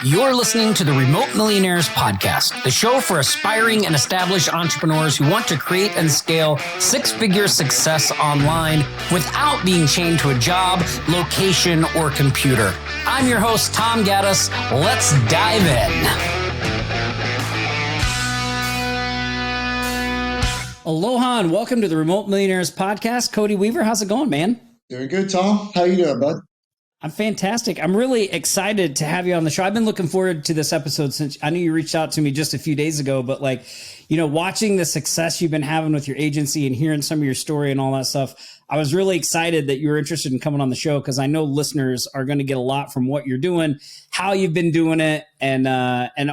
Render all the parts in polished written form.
You're listening to the Remote Millionaires Podcast, the show for aspiring and established entrepreneurs who want to create and scale six-figure success online without being chained to a job, location, or computer. I'm your host, Tom Gaddis. Let's dive in. Aloha and welcome to the Remote Millionaires Podcast. Cody Weaver, how's it going, man? Doing good, Tom. How you doing, bud? I'm fantastic. I'm really excited to have you on the show. I've been looking forward to this episode since I knew you reached out to me just a few days ago, but watching the success you've been having with your agency and hearing some of your story and all that stuff, I was really excited that you were interested in coming on the show because I know listeners are going to get a lot from what you're doing, how you've been doing it, and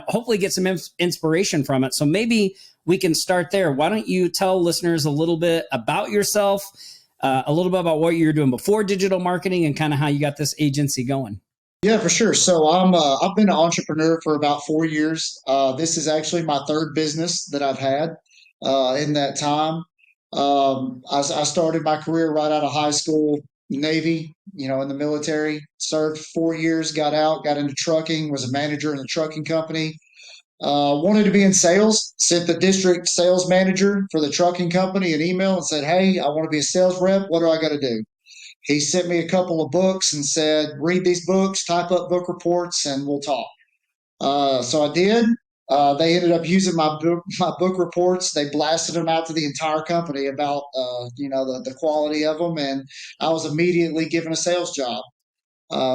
hopefully get some inspiration from it. So maybe we can start there. Why don't you tell listeners a little bit about yourself, a little bit about what you were doing before digital marketing and kind of how you got this agency going. Yeah, for sure. So I've been an entrepreneur for about 4 years. This is actually my third business that I've had in that time. I started my career right out of high school, Navy, in the military, served 4 years, got out, got into trucking, was a manager in a trucking company. Wanted to be in sales, sent the district sales manager for the trucking company an email and said, "Hey, I want to be a sales rep. What do I got to do?" He sent me a couple of books and said, "Read these books, type up book reports, and we'll talk." So I did. They ended up using my book reports. They blasted them out to the entire company about the quality of them, and I was immediately given a sales job.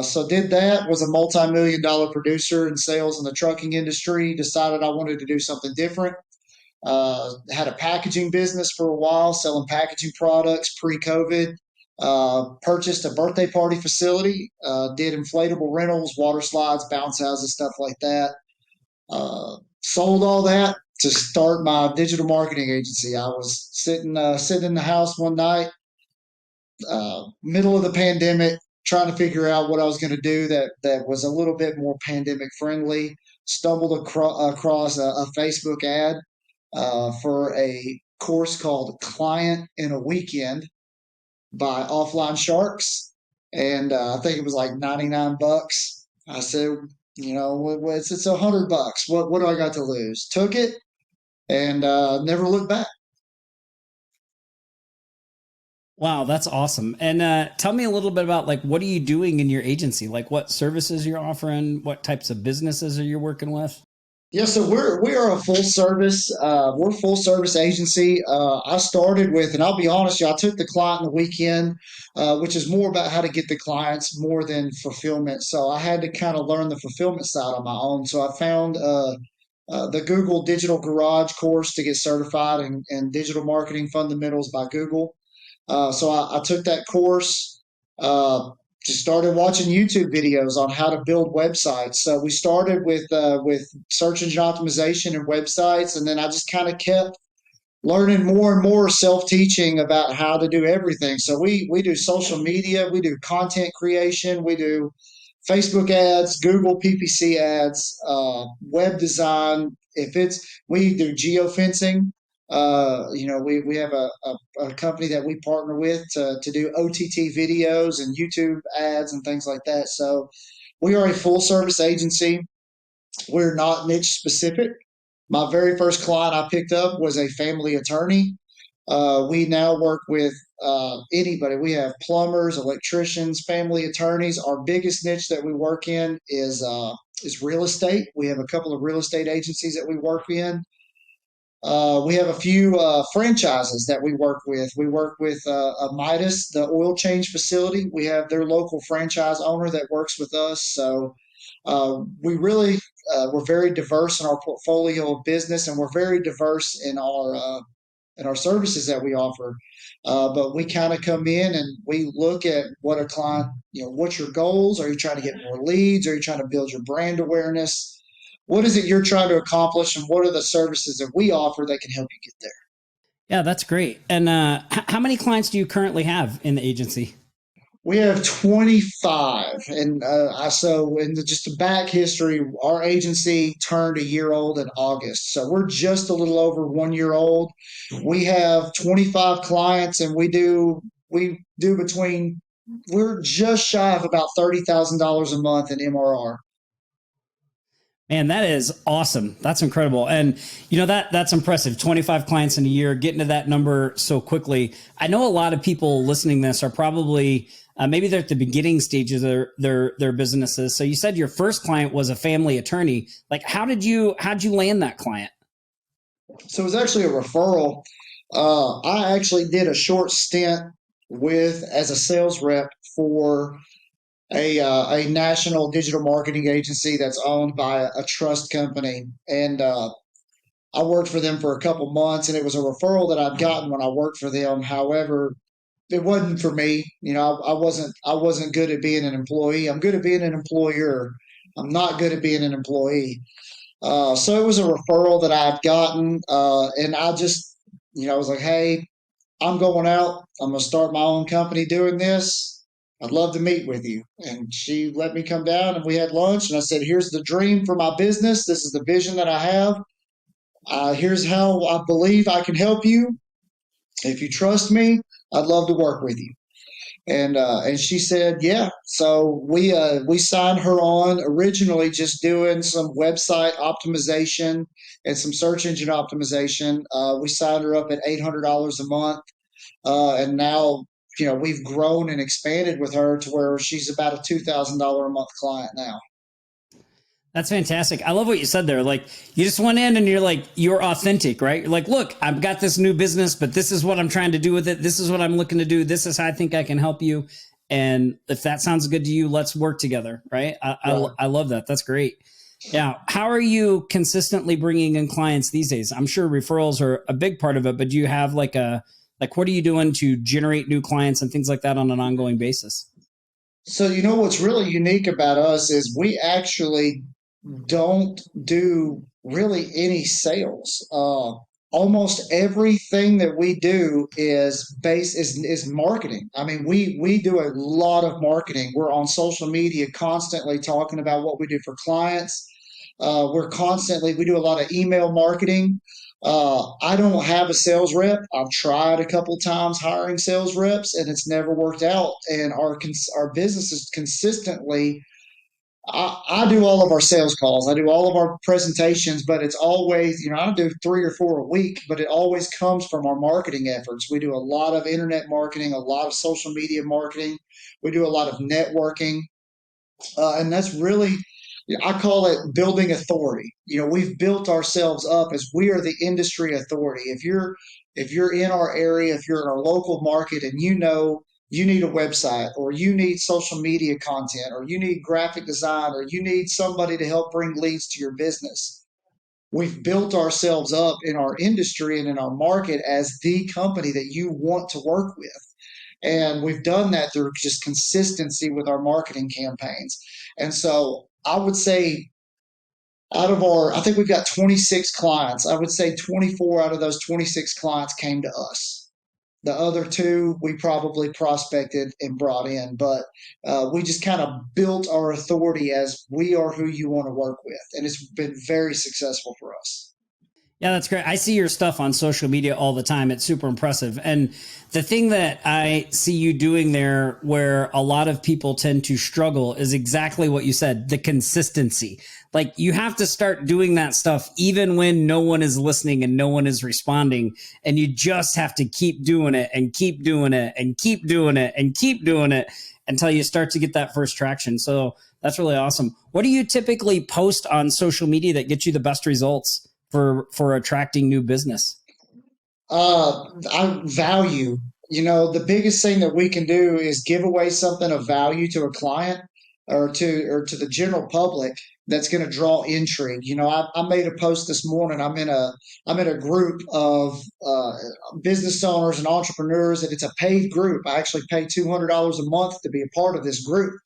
So did that, was a multi-million-dollar producer in sales in the trucking industry, decided I wanted to do something different. Had a packaging business for a while, selling packaging products pre-COVID. Purchased a birthday party facility, did inflatable rentals, water slides, bounce houses, stuff like that. Sold all that to start my digital marketing agency. I was sitting in the house one night, middle of the pandemic, trying to figure out what I was going to do that was a little bit more pandemic friendly. Stumbled across a Facebook ad for a course called Client in a Weekend by Offline Sharks. And I think it was like $99. I said, it's $100. What do I got to lose? Took it and never looked back. Wow, that's awesome. And tell me a little bit about what are you doing in your agency? Like what services you're offering? What types of businesses are you working with? Yeah, so we are a full service. We're a full service agency. I started with, and I'll be honest, I took the client in the weekend, which is more about how to get the clients more than fulfillment. So I had to kind of learn the fulfillment side on my own. So I found the Google Digital Garage course to get certified in digital marketing fundamentals by Google. So I took that course. Just started watching YouTube videos on how to build websites. So we started with search engine optimization and websites, and then I just kind of kept learning more and more, self-teaching about how to do everything. So we do social media, we do content creation, we do Facebook ads, Google PPC ads, web design. We do geofencing. We have a company that we partner with to do OTT videos and YouTube ads and things like that. So we are a full service agency. We're not niche specific. My very first client I picked up was a family attorney. We now work with anybody. We have plumbers, electricians, family attorneys. Our biggest niche that we work in is real estate. We have a couple of real estate agencies that we work in. We have a few franchises that we work with. We work with Midas, the oil change facility. We have their local franchise owner that works with us. So we're very diverse in our portfolio of business, and we're very diverse in our services that we offer. But we kind of come in and we look at what a client, what's your goals? Are you trying to get more leads? Are you trying to build your brand awareness? What is it you're trying to accomplish, and what are the services that we offer that can help you get there? Yeah, that's great. And how many clients do you currently have in the agency? We have 25. And so in just the back history, our agency turned a year old in August. So we're just a little over 1 year old. We have 25 clients, and we do we're just shy of about $30,000 a month in MRR. Man, that is awesome. That's incredible. And that's impressive. 25 clients in a year, getting to that number so quickly. I know a lot of people listening to this are probably maybe they're at the beginning stages of their businesses. So you said your first client was a family attorney. Like how'd you land that client? So it was actually a referral. I actually did a short stint with as a sales rep for a national digital marketing agency that's owned by a trust company, and I worked for them for a couple months, and it was a referral that I'd gotten when I worked for them. However, it wasn't for me. I wasn't good at being an employee. I'm good at being an employer. I'm not good at being an employee. So it was a referral that I'd gotten, and I just, I was like, hey, I'm going out. I'm going to start my own company doing this. I'd love to meet with you. And she let me come down and we had lunch. And I said, here's the dream for my business. This is the vision that I have. Here's how I believe I can help you. If you trust me, I'd love to work with you. And she said, yeah. So we signed her on originally just doing some website optimization and some search engine optimization. We signed her up at $800 a month, and now we've grown and expanded with her to where she's about a $2,000 a month client now. That's fantastic. I love what you said there. Like you just went in and you're authentic, right? You're like, look, I've got this new business, but this is what I'm trying to do with it. This is what I'm looking to do. This is how I think I can help you. And if that sounds good to you, let's work together. Right. I love that. That's great. Yeah. How are you consistently bringing in clients these days? I'm sure referrals are a big part of it, but do you have what are you doing to generate new clients and things like that on an ongoing basis? So, what's really unique about us is we actually don't do really any sales. Almost everything that we do is marketing. I mean, we do a lot of marketing. We're on social media constantly talking about what we do for clients. We do a lot of email marketing. I don't have a sales rep. I've tried a couple times hiring sales reps, and it's never worked out. And our business is consistently. I do all of our sales calls. I do all of our presentations, but it's always, I do 3 or 4 a week, but it always comes from our marketing efforts. We do a lot of internet marketing, a lot of social media marketing. We do a lot of networking. And that's really, I call it building authority. We've built ourselves up as we are the industry authority. If you're in our area, if you're in our local market and you need a website or you need social media content or you need graphic design or you need somebody to help bring leads to your business, we've built ourselves up in our industry and in our market as the company that you want to work with. And we've done that through just consistency with our marketing campaigns. And so I would say I think we've got 26 clients. I would say 24 out of those 26 clients came to us. The other two we probably prospected and brought in, but we just kind of built our authority as we are who you want to work with. And it's been very successful for us. Yeah, that's great. I see your stuff on social media all the time. It's super impressive. And the thing that I see you doing there where a lot of people tend to struggle is exactly what you said, the consistency. Like you have to start doing that stuff even when no one is listening and no one is responding. And you just have to keep doing it and keep doing it and keep doing it and keep doing it until you start to get that first traction. So that's really awesome. What do you typically post on social media that gets you the best results for attracting new business? I value. The biggest thing that we can do is give away something of value to a client or to the general public that's going to draw intrigue. I made a post this morning. I'm in a group of business owners and entrepreneurs, and it's a paid group. I actually pay $200 a month to be a part of this group.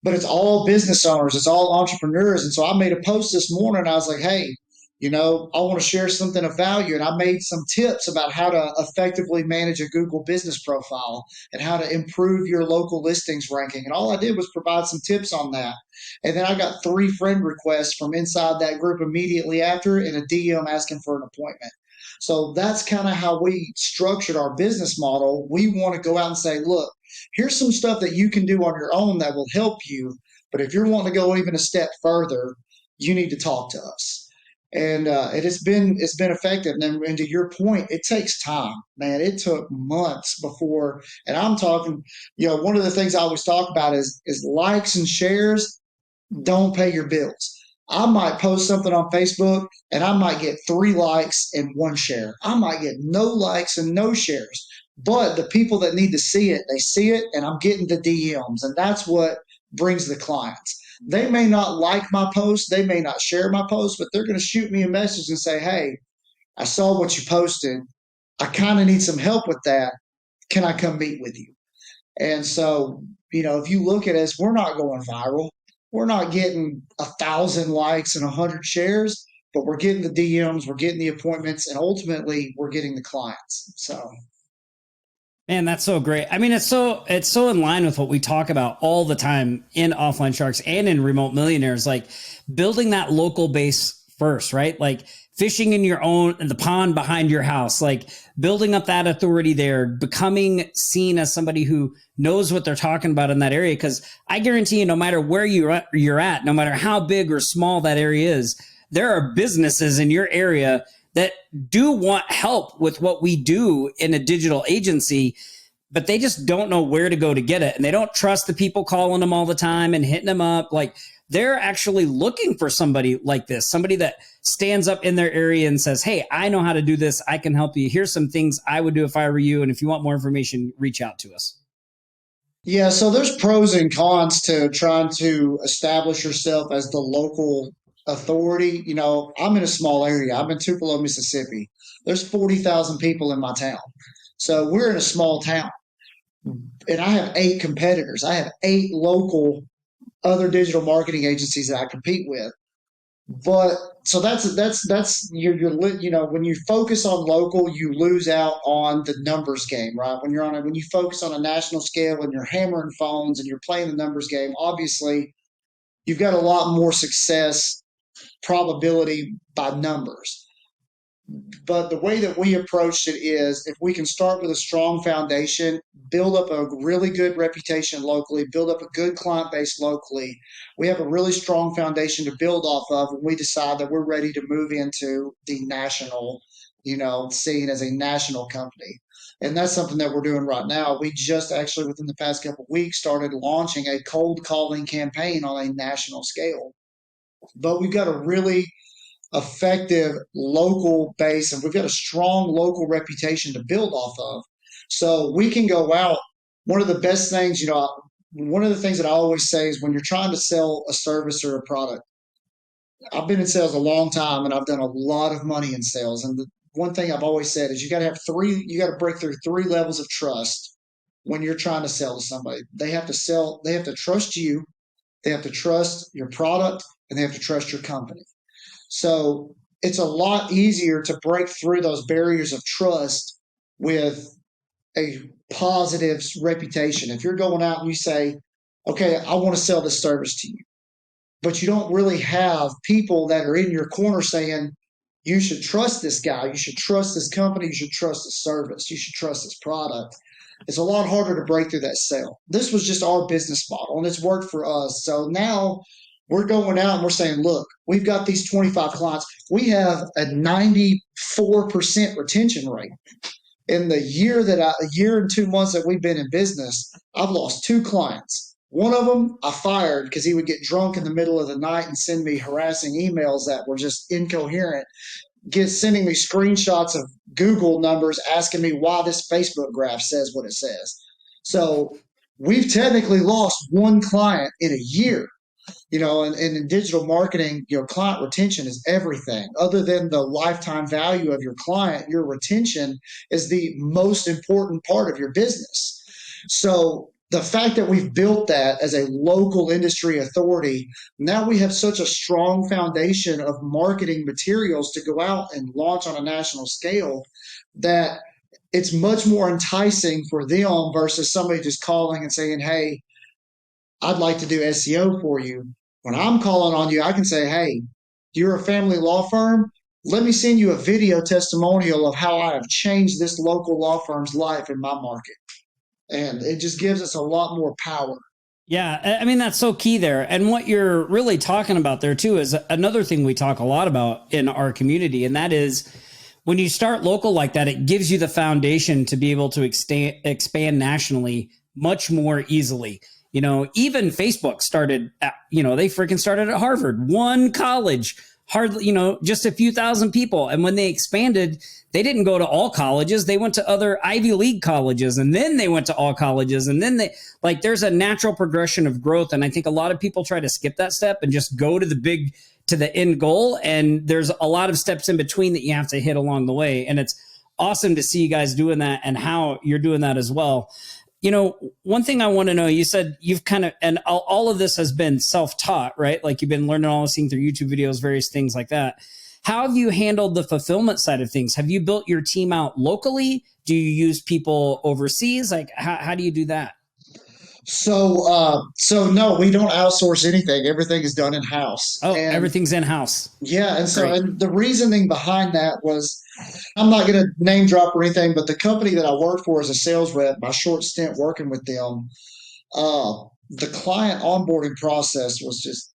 But it's all business owners, it's all entrepreneurs. And so I made a post this morning. I was like, hey, I want to share something of value. And I made some tips about how to effectively manage a Google business profile and how to improve your local listings ranking. And all I did was provide some tips on that. And then I got 3 friend requests from inside that group immediately after and a DM asking for an appointment. So that's kind of how we structured our business model. We want to go out and say, look, here's some stuff that you can do on your own that will help you. But if you're wanting to go even a step further, you need to talk to us. And it's been effective. And to your point, it takes time, man. It took months before, and I'm talking, one of the things I always talk about is likes and shares don't pay your bills. I might post something on Facebook and I might get 3 likes and 1 share. I might get no likes and no shares. But the people that need to see it, they see it, and I'm getting the DMs, and that's what brings the clients. They may not like my post, they may not share my post, but they're going to shoot me a message and say, "Hey, I saw what you posted. I kind of need some help with that. Can I come meet with you?" And so, if you look at us, we're not going viral. We're not getting 1,000 likes and 100 shares, but we're getting the DMs, we're getting the appointments, and ultimately we're getting the clients. So, Man, that's so great. I mean, it's so in line with what we talk about all the time in Offline Sharks and in Remote Millionaires, like building that local base first, right? Like fishing in the pond behind your house, like building up that authority there, becoming seen as somebody who knows what they're talking about in that area. Because I guarantee you, no matter where you're at, no matter how big or small that area is, there are businesses in your area that do want help with what we do in a digital agency, but they just don't know where to go to get it. And they don't trust the people calling them all the time and hitting them up. Like they're actually looking for somebody like this, somebody that stands up in their area and says, "Hey, I know how to do this. I can help you. Here's some things I would do if I were you. And if you want more information, reach out to us." yeah, so there's pros and cons to trying to establish yourself as the local authority. I'm in a small area. I'm in Tupelo, Mississippi. There's 40,000 people in my town. So we're in a small town, and I have 8 competitors. I have 8 local other digital marketing agencies that I compete with. But so that's when you focus on local, you lose out on the numbers game, right? When you focus on a national scale and you're hammering phones and you're playing the numbers game, obviously you've got a lot more success probability by numbers. But the way that we approached it is if we can start with a strong foundation, build up a really good reputation locally, build up a good client base locally, we have a really strong foundation to build off of when we decide that we're ready to move into the national, scene as a national company. And that's something that we're doing right now. We just actually, within the past couple of weeks, started launching a cold calling campaign on a national scale. But we've got a really effective local base and we've got a strong local reputation to build off of. So we can go out. One of the best things, one of the things that I always say is when you're trying to sell a service or a product, I've been in sales a long time and I've done a lot of money in sales. And the one thing I've always said is you got to break through 3 levels of trust when you're trying to sell to somebody. They have to trust you, they have to trust your product, and they have to trust your company. So it's a lot easier to break through those barriers of trust with a positive reputation. If you're going out and you say, "Okay, I want to sell this service to you," but you don't really have people that are in your corner saying, "You should trust this guy, you should trust this company, you should trust the service, you should trust this product," it's a lot harder to break through that sale. This was just our business model and it's worked for us. So now we're going out and we're saying, "Look, we've got these 25 clients. We have a 94% retention rate. In the year and 2 months that we've been in business, I've lost 2 clients. One of them I fired because he would get drunk in the middle of the night and send me harassing emails that were just incoherent, sending me screenshots of Google numbers asking me why this Facebook graph says what it says." So we've technically lost 1 client in a year. And in digital marketing, client retention is everything. Other than the lifetime value of your client, your retention is the most important part of your business. So the fact that we've built that as a local industry authority, now we have such a strong foundation of marketing materials to go out and launch on a national scale that it's much more enticing for them versus somebody just calling and saying, "Hey, I'd like to do SEO for you." When I'm calling on you, I can say, "Hey, you're a family law firm. Let me send you a video testimonial of how I have changed this local law firm's life in my market." And it just gives us a lot more power. Yeah, I mean, that's so key there. And what you're really talking about there too is another thing we talk a lot about in our community, and that is when you start local like that, it gives you the foundation to be able to expand nationally much more easily. You know, even Facebook started at, they freaking started at Harvard, one college, hardly, just a few thousand people. And when they expanded, they didn't go to all colleges. They went to other Ivy League colleges, and then they went to all colleges. And then there's a natural progression of growth. And I think a lot of people try to skip that step and just go to the end goal. And there's a lot of steps in between that you have to hit along the way. And it's awesome to see you guys doing that and how you're doing that as well. One thing I want to know, you said you've kind of, and all of this has been self-taught, right? Like you've been learning all this thing through YouTube videos, various things like that. How have you handled the fulfillment side of things? Have you built your team out locally? Do you use people overseas? Like how do you do that? So no, we don't outsource anything. Everything is done in house. Oh, And everything's in-house. yeah, Great. and the reasoning behind that was, I'm not going to name drop or anything, but the company that I worked for as a sales rep, my short stint working with them, the client onboarding process was just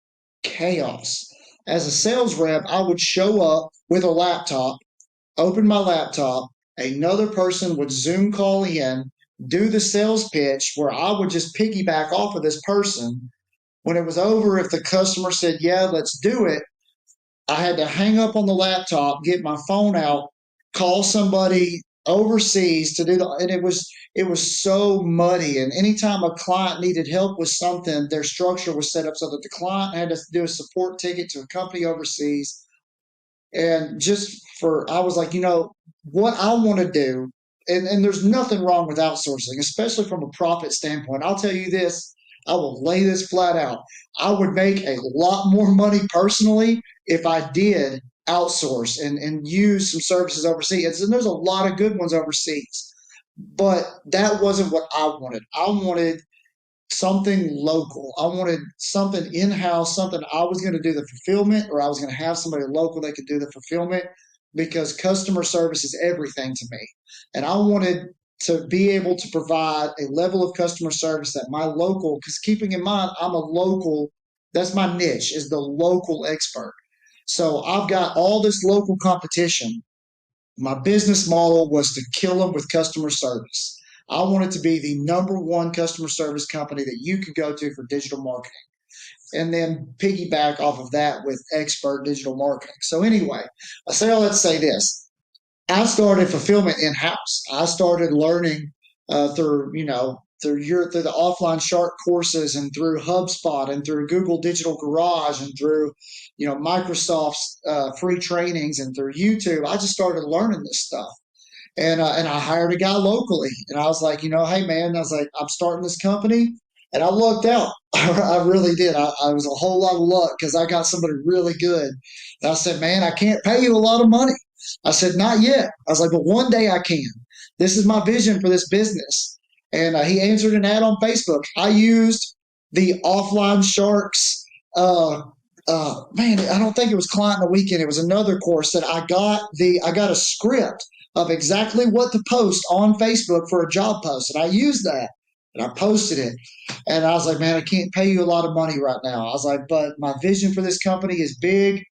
chaos. As a sales rep, I would show up with a laptop, open my laptop, another person would Zoom call in, do the sales pitch where I would just piggyback off of this person. When it was over, if the customer said, yeah, let's do it, I had to hang up on the laptop, get my phone out, call somebody overseas to do and it was so muddy. And anytime a client needed help with something, their structure was set up so that the client had to do a support ticket to a company overseas. And I was like, what I want to do, and there's nothing wrong with outsourcing, especially from a profit standpoint. I'll tell you this, I will lay this flat out. I would make a lot more money personally if I did outsource and use some services overseas. And there's a lot of good ones overseas, but that wasn't what I wanted. I wanted something local. I wanted something in house, something I was going to do the fulfillment, or I was going to have somebody local that could do the fulfillment, because customer service is everything to me. And I wanted to be able to provide a level of customer service that my local, because keeping in mind, I'm a local, that's my niche, is the local expert. So I've got all this local competition. My business model was to kill them with customer service. I wanted to be the number one customer service company that you could go to for digital marketing, and then piggyback off of that with expert digital marketing. So anyway, I say all that to say this. I started fulfillment in house. I started learning through the offline Shark courses, and through HubSpot, and through Google Digital Garage, and through Microsoft's free trainings, and through YouTube. I just started learning this stuff. And I hired a guy locally, and I was like, hey man, I was like, I'm starting this company, and I lucked out. I really did. I was a whole lot of luck because I got somebody really good. And I said, man, I can't pay you a lot of money. I said, not yet. I was like, but one day I can. This is my vision for this business. And he answered an ad on Facebook. I used the offline Sharks. Man, I don't think it was Client in the Weekend. It was another course that I got a script of exactly what to post on Facebook for a job post. And I used that and I posted it. And I was like, man, I can't pay you a lot of money right now. I was like, but my vision for this company is big.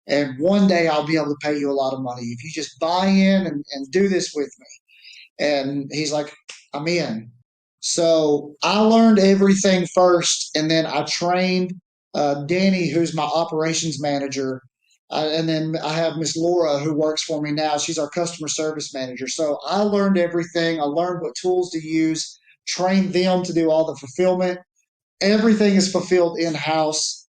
And one day I'll be able to pay you a lot of money if you just buy in and do this with me. And he's like, I'm in. So I learned everything first. And then I trained Danny, who's my operations manager. And then I have Miss Laura, who works for me now. She's our customer service manager. So I learned everything. I learned what tools to use, trained them to do all the fulfillment. Everything is fulfilled in-house.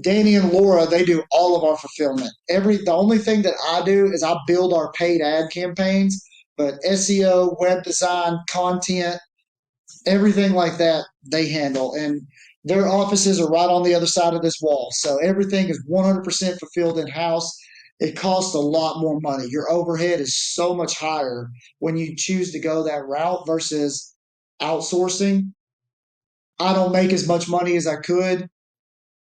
Danny and Laura, they do all of our fulfillment. The only thing that I do is I build our paid ad campaigns, but SEO, web design, content, everything like that, they handle. And their offices are right on the other side of this wall. So everything is 100% fulfilled in-house. It costs a lot more money. Your overhead is so much higher when you choose to go that route versus outsourcing. I don't make as much money as I could,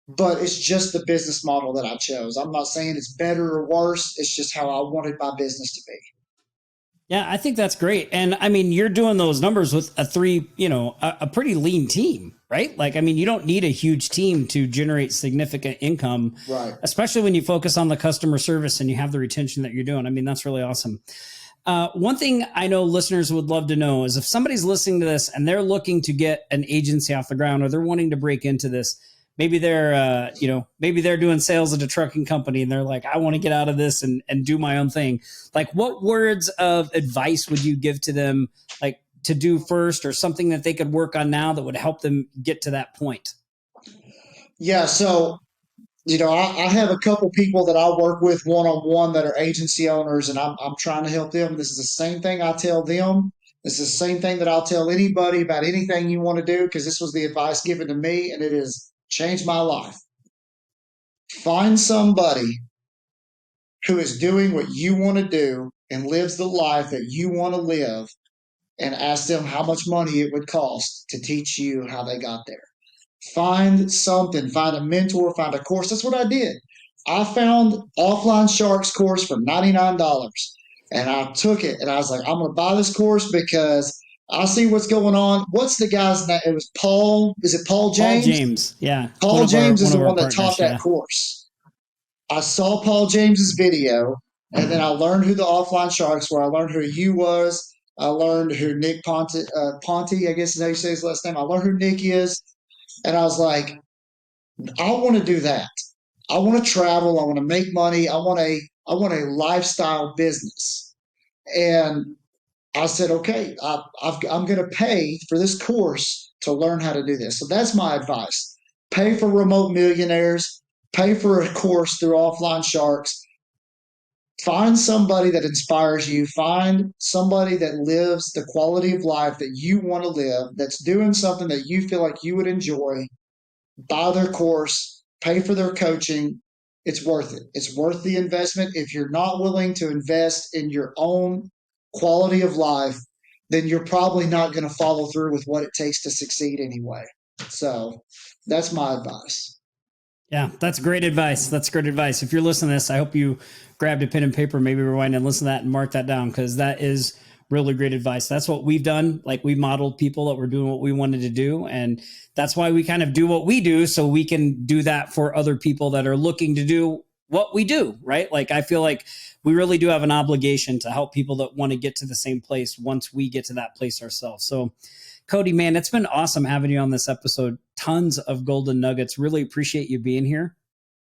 but it's just the business model that I chose. I'm not saying it's better or worse. It's just how I wanted my business to be. Yeah, I think that's great. And I mean, you're doing those numbers with a pretty lean team, right? Like, I mean, you don't need a huge team to generate significant income, Right. especially when you focus on the customer service and you have the retention that you're doing. I mean, that's really awesome. One thing I know listeners would love to know is if somebody's listening to this and they're looking to get an agency off the ground, or they're wanting to break into this, maybe they're, maybe they're doing sales at a trucking company and they're like, I want to get out of this and do my own thing. Like, what words of advice would you give to them, like, to do first, or something that they could work on now that would help them get to that point? Yeah. So, I have a couple people that I work with one-on-one that are agency owners, and I'm trying to help them. This is the same thing I tell them. This is the same thing that I'll tell anybody about anything you want to do, because this was the advice given to me, and it has changed my life. Find somebody who is doing what you want to do and lives the life that you want to live, and ask them how much money it would cost to teach you how they got there. Find something, find a mentor, find a course. That's what I did. I found Offline Sharks course for $99, and I took it, and I was like, I'm going to buy this course because I see what's going on. What's the guy's name? It was Paul. Is it Paul James? Paul James. Yeah. Paul James is the one that taught that course. I saw Paul James's video, and then I learned who the Offline Sharks were. I learned who you was. I learned who Nick Ponte, I guess is how you say his last name. I learned who Nick is. And I was like, I want to do that. I want to travel. I want to make money. I want a lifestyle business. And I said, okay, I'm going to pay for this course to learn how to do this. So that's my advice. Pay for Remote Millionaires. Pay for a course through Offline Sharks. Find somebody that inspires you. Find somebody that lives the quality of life that you want to live, that's doing something that you feel like you would enjoy. Buy their course, pay for their coaching. It's worth it. It's worth the investment. If you're not willing to invest in your own quality of life, then you're probably not going to follow through with what it takes to succeed anyway. So that's my advice. Yeah, that's great advice. That's great advice. If you're listening to this, I hope you grabbed a pen and paper, maybe rewind and listen to that and mark that down, because that is really great advice. That's what we've done. Like, we modeled people that were doing what we wanted to do. And that's why we kind of do what we do, so we can do that for other people that are looking to do what we do, right? Like, I feel like we really do have an obligation to help people that want to get to the same place once we get to that place ourselves. So, Cody, man, it's been awesome having you on this episode. Tons of golden nuggets. Really appreciate you being here.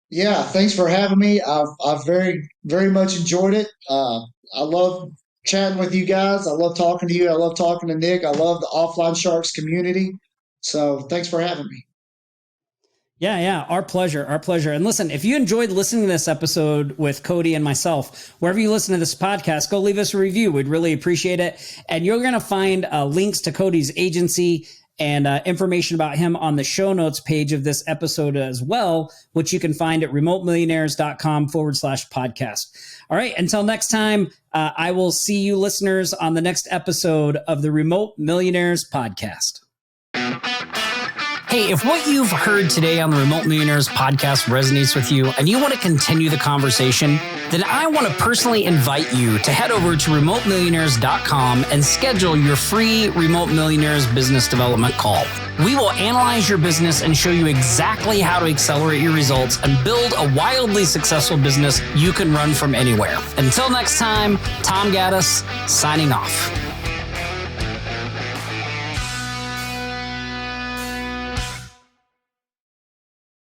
Yeah, thanks for having me. I've very, very much enjoyed it. I love chatting with you guys. I love talking to you. I love talking to Nick. I love the Offline Sharks community. So thanks for having me. Yeah. Our pleasure. Our pleasure. And listen, if you enjoyed listening to this episode with Cody and myself, wherever you listen to this podcast, go leave us a review. We'd really appreciate it. And you're going to find links to Cody's agency and information about him on the show notes page of this episode as well, which you can find at remotemillionaires.com/podcast. All right. Until next time, I will see you listeners on the next episode of the Remote Millionaires Podcast. Hey, if what you've heard today on the Remote Millionaires Podcast resonates with you and you want to continue the conversation, then I want to personally invite you to head over to remotemillionaires.com and schedule your free Remote Millionaires business development call. We will analyze your business and show you exactly how to accelerate your results and build a wildly successful business you can run from anywhere. Until next time, Tom Gaddis, signing off.